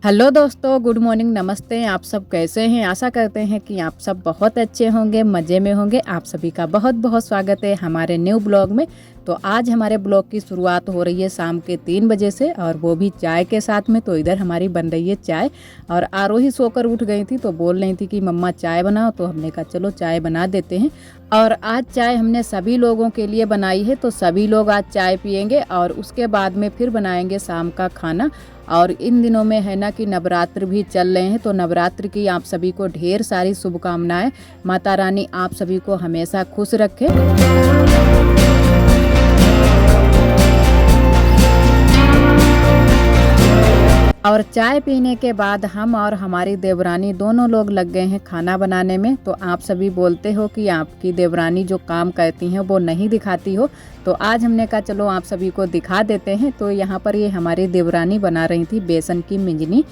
Hello दोस्तों, good morning, नमस्ते। आप सब कैसे हैं? आशा करते हैं कि आप सब बहुत अच्छे होंगे, मज़े में होंगे। आप सभी का बहुत बहुत स्वागत है हमारे न्यू ब्लॉग में। तो आज हमारे ब्लॉग की शुरुआत हो रही है शाम के 3 बजे से, और वो भी चाय के साथ में। तो इधर हमारी बन रही है चाय, और आरोही सोकर उठ गई थी तो बोल रही थी कि मम्मा चाय बनाओ। तो हमने कहा चलो चाय बना देते हैं। और आज चाय हमने सभी लोगों के लिए बनाई है, तो सभी लोग आज चाय पियेंगे और उसके बाद में फिर बनाएंगे शाम का खाना। और इन दिनों में है ना कि नवरात्र भी चल रहे हैं, तो नवरात्र की आप सभी को ढेर सारी शुभकामनाएं। माता रानी आप सभी को हमेशा खुश रखे। और चाय पीने के बाद हम और हमारी देवरानी दोनों लोग लग गए हैं खाना बनाने में। तो आप सभी बोलते हो कि आपकी देवरानी जो काम करती हैं वो नहीं दिखाती हो, तो आज हमने कहा चलो आप सभी को दिखा देते हैं। तो यहाँ पर ये हमारी देवरानी बना रही थी बेसन की मिंजनी।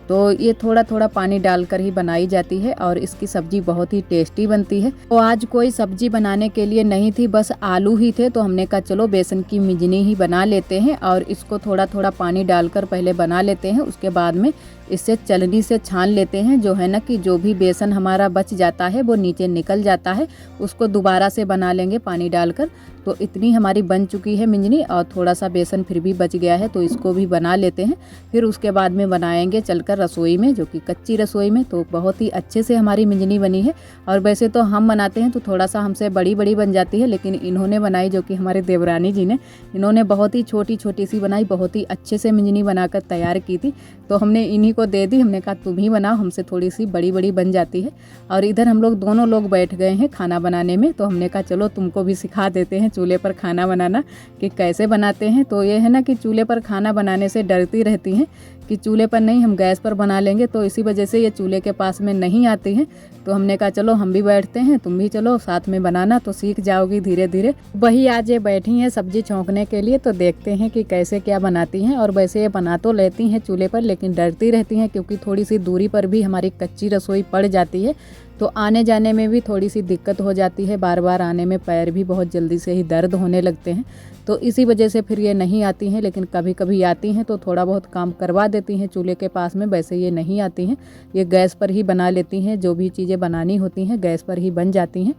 तो ये थोड़ा थोड़ा पानी डालकर ही बनाई जाती है और इसकी सब्जी बहुत ही टेस्टी बनती है। तो आज कोई सब्जी बनाने के लिए नहीं थी, बस आलू ही थे। तो हमने कहा चलो बेसन की मिंजनी ही बना लेते हैं, और इसको थोड़ा थोड़ा पानी डालकर पहले बना लेते हैं। उसके बाद में इससे चलनी से छान लेते हैं। जो है ना कि जो भी बेसन हमारा बच जाता है वो नीचे निकल जाता है, उसको दोबारा से बना लेंगे पानी डालकर। तो इतनी हमारी बन चुकी है मिंजनी, और थोड़ा सा बेसन फिर भी बच गया है तो इसको भी बना लेते हैं। फिर उसके बाद में बनाएंगे चलकर रसोई में, जो कि कच्ची रसोई में। तो बहुत ही अच्छे से हमारी मिंजनी बनी है। और वैसे तो हम बनाते हैं तो थोड़ा सा हमसे बड़ी बड़ी बन जाती है, लेकिन इन्होंने बनाई, जो कि हमारे देवरानी जी ने, इन्होंने बहुत ही छोटी छोटी सी बनाई, बहुत ही अच्छे से मिंजनी बनाकर तैयार की थी। तो हमने इन्हीं को दे दी। हमने कहा तुम ही बनाओ, हमसे थोड़ी सी बड़ी बड़ी बन जाती है। और इधर हम लोग दोनों लोग बैठ गए हैं खाना बनाने में। तो हमने कहा चलो तुमको भी सिखा देते हैं चूल्हे पर खाना बनाना कि कैसे बनाते हैं। तो ये है ना कि चूल्हे पर खाना बनाने से डरती रहती हैं कि चूल्हे पर नहीं, हम गैस पर बना लेंगे। तो इसी वजह से ये चूल्हे के पास में नहीं आती हैं। तो हमने कहा चलो हम भी बैठते हैं, तुम भी चलो साथ में बनाना, तो सीख जाओगी धीरे धीरे। वही आज ये बैठी हैं सब्जी छौंकने के लिए, तो देखते हैं कि कैसे क्या बनाती हैं। और वैसे ये बना तो लेती हैं चूल्हे पर, लेकिन डरती रहती हैं क्योंकि थोड़ी सी दूरी पर भी हमारी कच्ची रसोई पड़ जाती है। तो आने जाने में भी थोड़ी सी दिक्कत हो जाती है, बार बार आने में पैर भी बहुत जल्दी से ही दर्द होने लगते हैं। तो इसी वजह से फिर ये नहीं आती हैं, लेकिन कभी कभी आती हैं तो थोड़ा बहुत काम करवा देती हैं चूल्हे के पास में। वैसे ये नहीं आती हैं, ये गैस पर ही बना लेती हैं, जो भी चीज़ें बनानी होती हैं गैस पर ही बन जाती हैं।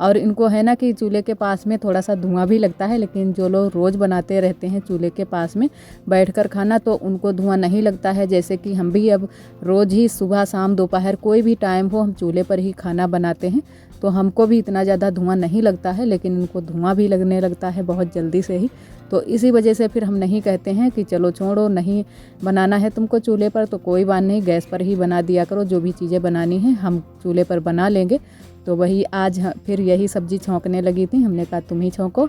और इनको है ना कि चूल्हे के पास में थोड़ा सा धुआं भी लगता है, लेकिन जो लोग रोज़ बनाते रहते हैं चूल्हे के पास में बैठकर खाना, तो उनको धुआं नहीं लगता है। जैसे कि हम भी अब रोज़ ही सुबह शाम दोपहर कोई भी टाइम हो हम चूल्हे पर ही खाना बनाते हैं, तो हमको भी इतना ज़्यादा धुआं नहीं लगता है, लेकिन उनको धुआं भी लगने लगता है बहुत जल्दी से ही। तो इसी वजह से फिर हम नहीं कहते हैं कि चलो छोड़ो, नहीं बनाना है तुमको चूल्हे पर तो कोई बात नहीं, गैस पर ही बना दिया करो, जो भी चीज़ें बनानी है हम चूल्हे पर बना लेंगे। तो वही आज फिर यही सब्जी छौंकने लगी थी। हमने कहा तुम ही छौंको।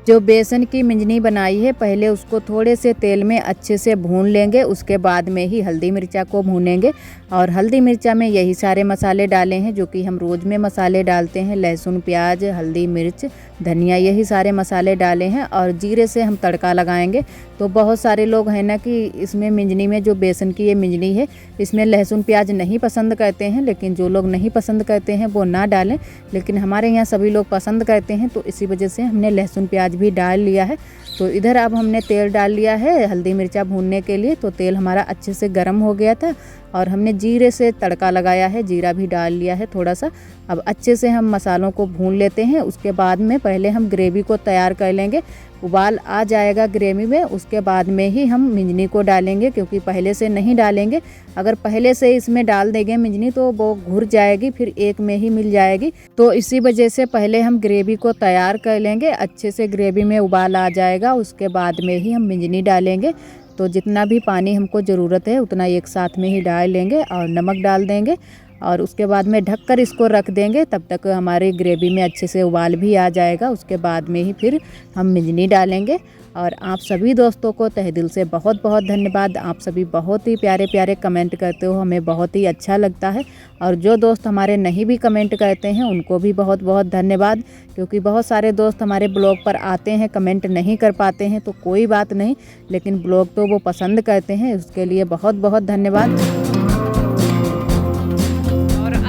जो बेसन की मिंजनी बनाई है, पहले उसको थोड़े से तेल में अच्छे से भून लेंगे, उसके बाद में ही हल्दी मिर्चा को भूनेंगे। और हल्दी मिर्चा में यही सारे मसाले डाले हैं जो कि हम रोज़ में मसाले डालते हैं, लहसुन प्याज हल्दी मिर्च धनिया, यही सारे मसाले डाले हैं। और जीरे से हम तड़का लगाएंगे। तो बहुत सारे लोग हैं ना कि इसमें मिंजनी में, जो बेसन की ये मिंजनी है, इसमें लहसुन प्याज नहीं पसंद करते हैं, लेकिन जो लोग नहीं पसंद करते हैं वो ना डालें। लेकिन हमारे यहाँ सभी लोग पसंद करते हैं, तो इसी वजह से हमने लहसुन प्याज भी डाल लिया है। तो इधर अब हमने तेल डाल लिया है हल्दी मिर्चा भूनने के लिए। तो तेल हमारा अच्छे से गर्म हो गया था, और हमने जीरे से तड़का लगाया है, जीरा भी डाल लिया है थोड़ा सा। अब अच्छे से हम मसालों को भून लेते हैं। उसके बाद में पहले हम ग्रेवी को तैयार कर लेंगे। उबाल आ जाएगा ग्रेवी में, उसके बाद में ही हम मिंजनी को डालेंगे, क्योंकि पहले से नहीं डालेंगे। अगर पहले से इसमें डाल देंगे मिंजनी तो वो घुर जाएगी, फिर एक में ही मिल जाएगी। तो इसी वजह से पहले हम ग्रेवी को तैयार कर लेंगे। अच्छे से ग्रेवी में उबाल आ जाएगा, उसके बाद में ही हम मिंजनी डालेंगे। तो जितना भी पानी हमको ज़रूरत है उतना एक साथ में ही डाल लेंगे, और नमक डाल देंगे। और उसके बाद में ढककर इसको रख देंगे, तब तक हमारी ग्रेवी में अच्छे से उबाल भी आ जाएगा। उसके बाद में ही फिर हम मिंजनी डालेंगे। और आप सभी दोस्तों को तहे दिल से बहुत बहुत धन्यवाद। आप सभी बहुत ही प्यारे प्यारे कमेंट करते हो, हमें बहुत ही अच्छा लगता है। और जो दोस्त हमारे नहीं भी कमेंट करते हैं उनको भी बहुत बहुत धन्यवाद, क्योंकि बहुत सारे दोस्त हमारे ब्लॉग पर आते हैं, कमेंट नहीं कर पाते हैं तो कोई बात नहीं, लेकिन ब्लॉग तो वो पसंद करते हैं, उसके लिए बहुत बहुत धन्यवाद।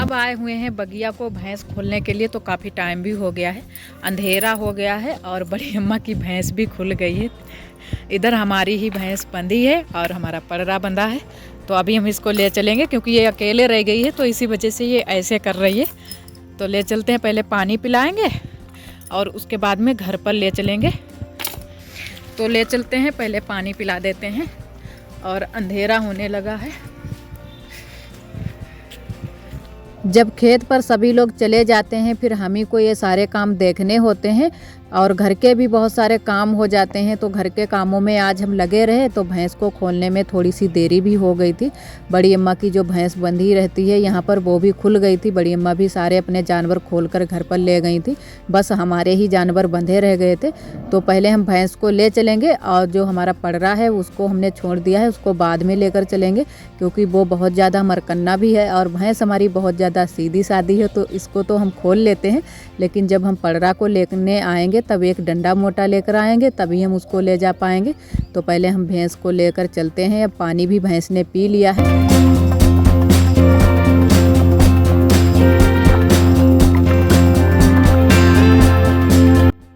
अब आए हुए हैं बगिया को भैंस खोलने के लिए, तो काफ़ी टाइम भी हो गया है, अंधेरा हो गया है और बड़ी अम्मा की भैंस भी खुल गई है। इधर हमारी ही भैंस बंधी है और हमारा पड़रा बंधा है, तो अभी हम इसको ले चलेंगे क्योंकि ये अकेले रह गई है, तो इसी वजह से ये ऐसे कर रही है। तो ले चलते हैं, पहले पानी पिलाएंगे और उसके बाद में घर पर ले चलेंगे। तो ले चलते हैं, पहले पानी पिला देते हैं और अंधेरा होने लगा है। जब खेत पर सभी लोग चले जाते हैं फिर हम ही को ये सारे काम देखने होते हैं और घर के भी बहुत सारे काम हो जाते हैं, तो घर के कामों में आज हम लगे रहे, तो भैंस को खोलने में थोड़ी सी देरी भी हो गई थी। बड़ी अम्मा की जो भैंस बंधी रहती है यहाँ पर वो भी खुल गई थी। बड़ी अम्मा भी सारे अपने जानवर खोलकर घर पर ले गई थी, बस हमारे ही जानवर बंधे रह गए थे। तो पहले हम भैंस को ले चलेंगे और जो हमारा पड़रा है उसको हमने छोड़ दिया है, उसको बाद में लेकर चलेंगे क्योंकि वो बहुत ज़्यादा मरकन्ना भी है और भैंस हमारी बहुत ज़्यादा सीधी सादी है, तो इसको तो हम खोल लेते हैं। लेकिन जब हम पड़रा को लेने आएंगे तब एक डंडा मोटा लेकर आएंगे, तभी हम उसको ले जा पाएंगे। तो पहले हम भैंस को लेकर चलते हैं। अब पानी भी भैंस ने पी लिया है।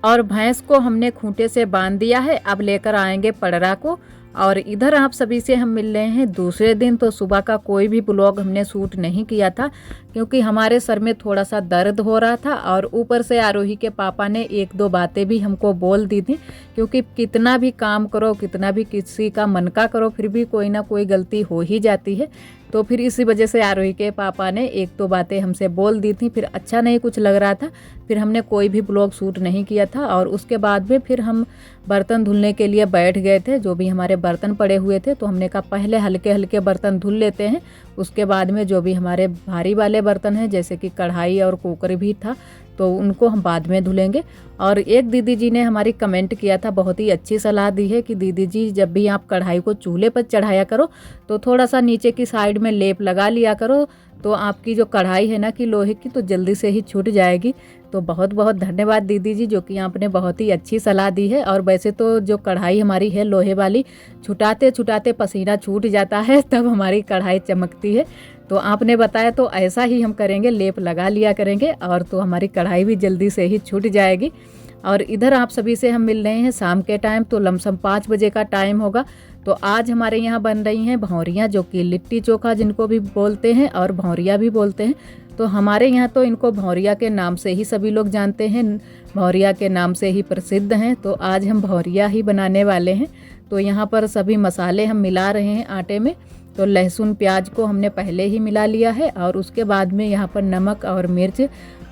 और भैंस को हमने खूंटे से बांध दिया है, अब लेकर आएंगे पड़रा को। और इधर आप सभी से हम मिल रहे हैं दूसरे दिन। तो सुबह का कोई भी ब्लॉग हमने शूट नहीं किया था क्योंकि हमारे सर में थोड़ा सा दर्द हो रहा था और ऊपर से आरोही के पापा ने एक दो बातें भी हमको बोल दी थी, क्योंकि कितना भी काम करो, कितना भी किसी का मन का करो, फिर भी कोई ना कोई गलती हो ही जाती है। तो फिर इसी वजह से आरोही के पापा ने एक दो बातें हमसे बोल दी थी, फिर अच्छा नहीं कुछ लग रहा था, फिर हमने कोई भी ब्लॉग शूट नहीं किया था। और उसके बाद में फिर हम बर्तन धुलने के लिए बैठ गए थे। जो भी हमारे बर्तन पड़े हुए थे तो हमने कहा पहले हल्के हल्के बर्तन धुल लेते हैं, उसके बाद में जो भी हमारे भारी वाले बर्तन हैं जैसे कि कढ़ाई और कुकर भी था तो उनको हम बाद में धुलेंगे। और एक दीदी जी ने हमारी कमेंट किया था, बहुत ही अच्छी सलाह दी है कि दीदी जी जब भी आप कढ़ाई को चूल्हे पर चढ़ाया करो तो थोड़ा सा नीचे की साइड में लेप लगा लिया करो, तो आपकी जो कढ़ाई है ना कि लोहे की तो जल्दी से ही छूट जाएगी। तो बहुत बहुत धन्यवाद दीदी जी, जो कि आपने बहुत ही अच्छी सलाह दी है। और वैसे तो जो कढ़ाई हमारी है लोहे वाली, छुटाते छुटाते पसीना छूट जाता है तब हमारी कढ़ाई चमकती है। तो आपने बताया तो ऐसा ही हम करेंगे, लेप लगा लिया करेंगे और तो हमारी कढ़ाई भी जल्दी से ही छूट जाएगी। और इधर आप सभी से हम मिल रहे हैं शाम के टाइम, तो लमसम 5 बजे का टाइम होगा। तो आज हमारे यहाँ बन रही हैं भौरियाँ, जो कि लिट्टी चोखा जिनको भी बोलते हैं और भौरिया भी बोलते हैं। तो हमारे यहाँ तो इनको भौरिया के नाम से ही सभी लोग जानते हैं, भौरिया के नाम से ही प्रसिद्ध हैं। तो आज हम भौरिया ही बनाने वाले हैं। तो यहाँ पर सभी मसाले हम मिला रहे हैं आटे में। तो लहसुन प्याज को हमने पहले ही मिला लिया है और उसके बाद में यहाँ पर नमक और मिर्च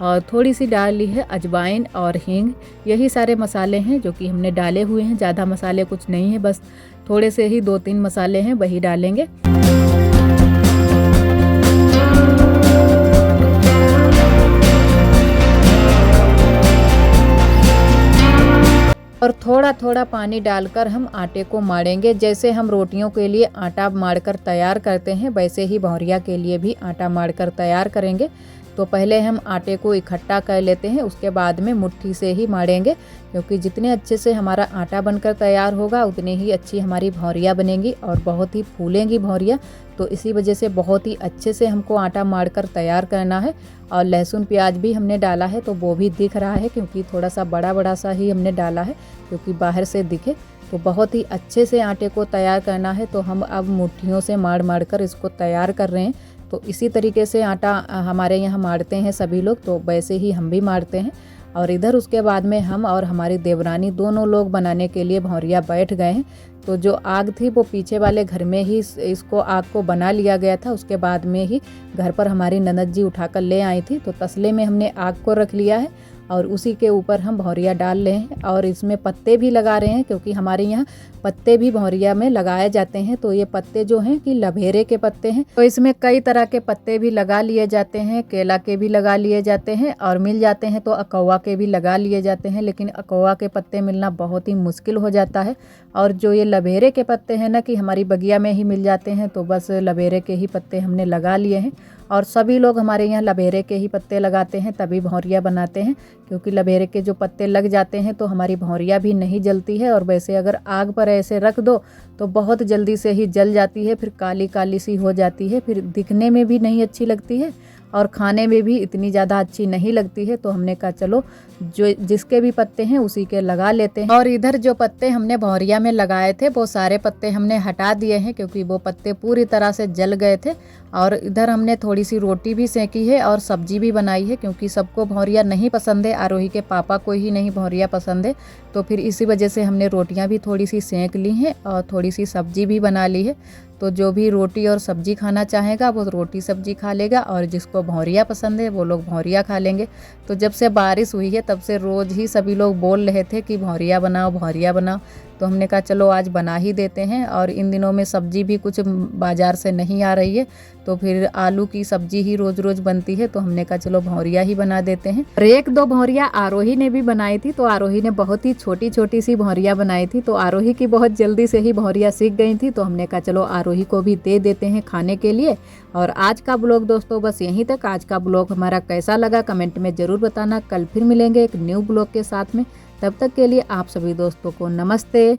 और थोड़ी सी डाल ली है अजवाइन और हींग। यही सारे मसाले हैं जो कि हमने डाले हुए हैं, ज़्यादा मसाले कुछ नहीं है, बस थोड़े से ही 2-3 मसाले हैं वही डालेंगे। और थोड़ा थोड़ा पानी डालकर हम आटे को माड़ेंगे। जैसे हम रोटियों के लिए आटा माड़कर तैयार करते हैं वैसे ही भौरिया के लिए भी आटा माड़कर तैयार करेंगे। तो पहले हम आटे को इकट्ठा कर लेते हैं, उसके बाद में मुट्ठी से ही माड़ेंगे, क्योंकि जितने अच्छे से हमारा आटा बनकर तैयार होगा उतनी ही अच्छी हमारी भौरिया बनेंगी और बहुत ही फूलेंगी भौरिया। तो इसी वजह से बहुत ही अच्छे से हमको आटा माड़कर तैयार करना है। और लहसुन प्याज भी हमने डाला है तो वो भी दिख रहा है, क्योंकि थोड़ा सा बड़ा बड़ा सा ही हमने डाला है क्योंकि बाहर से दिखे। तो बहुत ही अच्छे से आटे को तैयार करना है। तो हम अब मुट्ठियों से माड़ कर इसको तैयार कर रहे हैं। तो इसी तरीके से आटा हमारे यहाँ माड़ते हैं सभी लोग, तो वैसे ही हम भी माड़ते हैं। और इधर उसके बाद में हम और हमारी देवरानी दोनों लोग बनाने के लिए भौरिया बैठ गए हैं। तो जो आग थी वो पीछे वाले घर में ही इसको आग को बना लिया गया था, उसके बाद में ही घर पर हमारी ननद जी उठाकर ले आई थी। तो तसले में हमने आग को रख लिया है और उसी के ऊपर हम भौरिया डाल रहे हैं और इसमें पत्ते भी लगा रहे हैं, क्योंकि हमारे यहाँ पत्ते भी भौरिया में लगाए जाते हैं। तो ये पत्ते जो हैं कि लभेरे के पत्ते हैं, तो इसमें कई तरह के पत्ते भी लगा लिए जाते हैं, केला के भी लगा लिए जाते हैं और मिल जाते हैं तो अकौवा के भी लगा लिए जाते हैं। लेकिन अकौवा के पत्ते मिलना बहुत ही मुश्किल हो जाता है। और जो ये लभेरे के पत्ते हैं ना कि हमारी बगिया में ही मिल जाते हैं, तो बस लभेरे के ही पत्ते हमने लगा लिए हैं। और सभी लोग हमारे यहाँ लभेरे के ही पत्ते लगाते हैं तभी भौरिया बनाते हैं, क्योंकि लभेरे के जो पत्ते लग जाते हैं तो हमारी भौरिया भी नहीं जलती है। और वैसे अगर आग पर ऐसे रख दो तो बहुत जल्दी से ही जल जाती है, फिर काली काली सी हो जाती है, फिर दिखने में भी नहीं अच्छी लगती है और खाने में भी इतनी ज़्यादा अच्छी नहीं लगती है। तो हमने कहा चलो जो जिसके भी पत्ते हैं उसी के लगा लेते हैं। और इधर जो पत्ते हमने भौरिया में लगाए थे वो सारे पत्ते हमने हटा दिए हैं, क्योंकि वो पत्ते पूरी तरह से जल गए थे। और इधर हमने थोड़ी सी रोटी भी सेकी है और सब्जी भी बनाई है, क्योंकि सबको भौरिया नहीं पसंद है, आरोही के पापा को ही नहीं भौरिया पसंद है। तो फिर इसी वजह से हमने रोटियां भी थोड़ी सी सेक ली हैं और थोड़ी सी सब्जी भी बना ली है। तो जो भी रोटी और सब्जी खाना चाहेगा वो रोटी सब्जी खा लेगा, और जिसको भौरिया पसंद है वो लोग भौरिया खा लेंगे। तो जब से बारिश हुई है तब से रोज़ ही सभी लोग बोल रहे थे कि भौरिया बनाओ भौरिया बनाओ। तो हमने कहा चलो आज बना ही देते हैं। और इन दिनों में सब्जी भी कुछ बाज़ार से नहीं आ रही है, तो फिर आलू की सब्जी ही रोज़ रोज़ बनती है। तो हमने कहा चलो भौरिया ही बना देते हैं। और एक दो भौरिया आरोही ने भी बनाई थी। तो आरोही ने बहुत ही छोटी छोटी सी भौरिया बनाई थी। तो आरोही की बहुत जल्दी से ही भौरिया सीख गई थी। तो हमने कहा चलो आरोही को भी दे देते हैं खाने के लिए। और आज का ब्लॉग दोस्तों बस यहीं तक। आज का ब्लॉग हमारा कैसा लगा कमेंट में ज़रूर बताना। कल फिर मिलेंगे एक न्यू ब्लॉग के साथ में। तब तक के लिए आप सभी दोस्तों को नमस्ते।